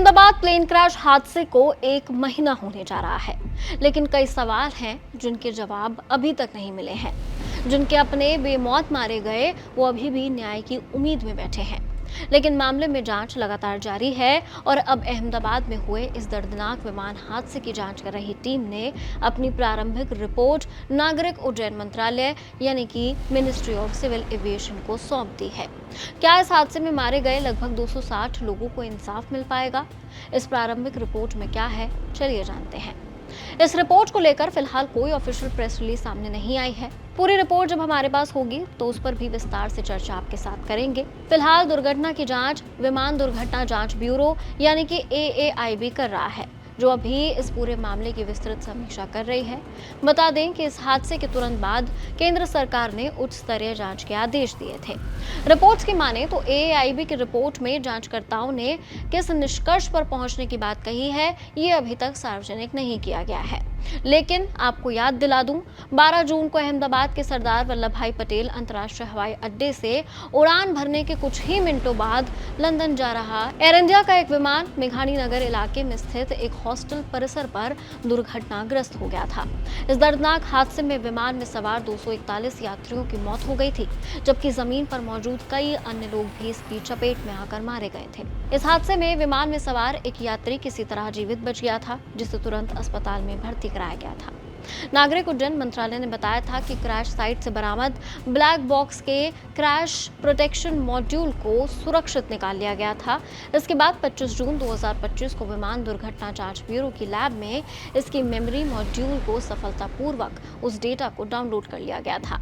Ahmedabad plane crash हादसे को 1 महीना होने जा रहा है, लेकिन कई सवाल हैं जिनके जवाब अभी तक नहीं मिले हैं। जिनके अपने बेमौत मारे गए वो अभी भी न्याय की उम्मीद में बैठे हैं। लेकिन मामले में जांच लगातार जारी है और अब अहमदाबाद में हुए इस दर्दनाक विमान हादसे की जांच कर रही टीम ने अपनी प्रारंभिक रिपोर्ट नागरिक उड्डयन मंत्रालय यानी कि मिनिस्ट्री ऑफ सिविल एविएशन को सौंप दी है। क्या इस हादसे में मारे गए लगभग 260 लोगों को इंसाफ मिल पाएगा? इस प्रारंभिक रिपोर्ट में क्या है, चलिए जानते हैं। इस रिपोर्ट को लेकर फिलहाल कोई ऑफिशियल प्रेस रिलीज सामने नहीं आई है। पूरी रिपोर्ट जब हमारे पास होगी तो उस पर भी विस्तार से चर्चा आपके साथ करेंगे। फिलहाल दुर्घटना की जांच विमान दुर्घटना जांच ब्यूरो यानी कि AAIB कर रहा है, जो अभी इस पूरे मामले की विस्तृत समीक्षा कर रही है। बता दें कि इस हादसे के तुरंत बाद केंद्र सरकार ने उच्च स्तरीय जांच के आदेश दिए थे। रिपोर्ट्स की माने तो AAIB की रिपोर्ट में जांचकर्ताओं ने किस निष्कर्ष पर पहुंचने की बात कही है, ये अभी तक सार्वजनिक नहीं किया गया है। लेकिन आपको याद दिला दूं, 12 जून को अहमदाबाद के सरदार वल्लभ भाई पटेल अंतर्राष्ट्रीय हवाई अड्डे से उड़ान भरने के कुछ ही मिनटों बाद लंदन जा रहा एयर इंडिया का एक विमान मेघानी नगर इलाके में स्थित एक हॉस्टल परिसर पर दुर्घटनाग्रस्त हो गया था। इस दर्दनाक हादसे में विमान में सवार 241 यात्रियों की मौत हो गई थी, जबकि जमीन पर मौजूद कई अन्य लोग भी इसकी चपेट में आकर मारे गए थे। इस हादसे में विमान में सवार एक यात्री किसी तरह जीवित बच गया था, जिसे तुरंत अस्पताल में भर्ती कराया गया था। नागरिक उड्डयन मंत्रालय ने बताया था कि क्रैश साइट से बरामद ब्लैक बॉक्स के क्रैश प्रोटेक्शन मॉड्यूल को सुरक्षित निकाल लिया गया था। इसके बाद 25 जून 2025 को विमान दुर्घटना जांच ब्यूरो की लैब में इसकी मेमोरी मॉड्यूल को सफलतापूर्वक उस डेटा को डाउनलोड कर लिया गया था।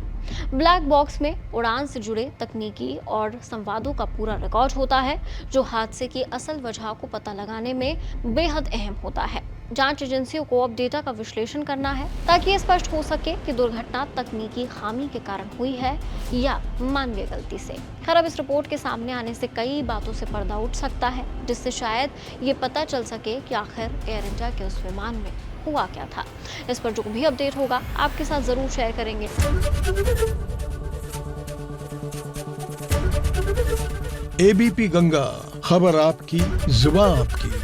ब्लैक बॉक्स में उड़ान से जुड़े तकनीकी और संवादों का पूरा रिकॉर्ड होता है, जो हादसे की असल वजह को पता लगाने में बेहद अहम होता है। जांच एजेंसियों को अब डेटा का विश्लेषण करना है ताकि ये स्पष्ट हो सके कि दुर्घटना तकनीकी खामी के कारण हुई है या मानवीय गलती से। खैर, अब इस रिपोर्ट के सामने आने से कई बातों से पर्दा उठ सकता है, जिससे शायद ये पता चल सके कि आखिर एयर इंडिया के उस विमान में हुआ क्या था। इस पर जो भी अपडेट होगा आपके साथ जरूर शेयर करेंगे। ABP गंगा, खबर आपकी, जुबान आपकी।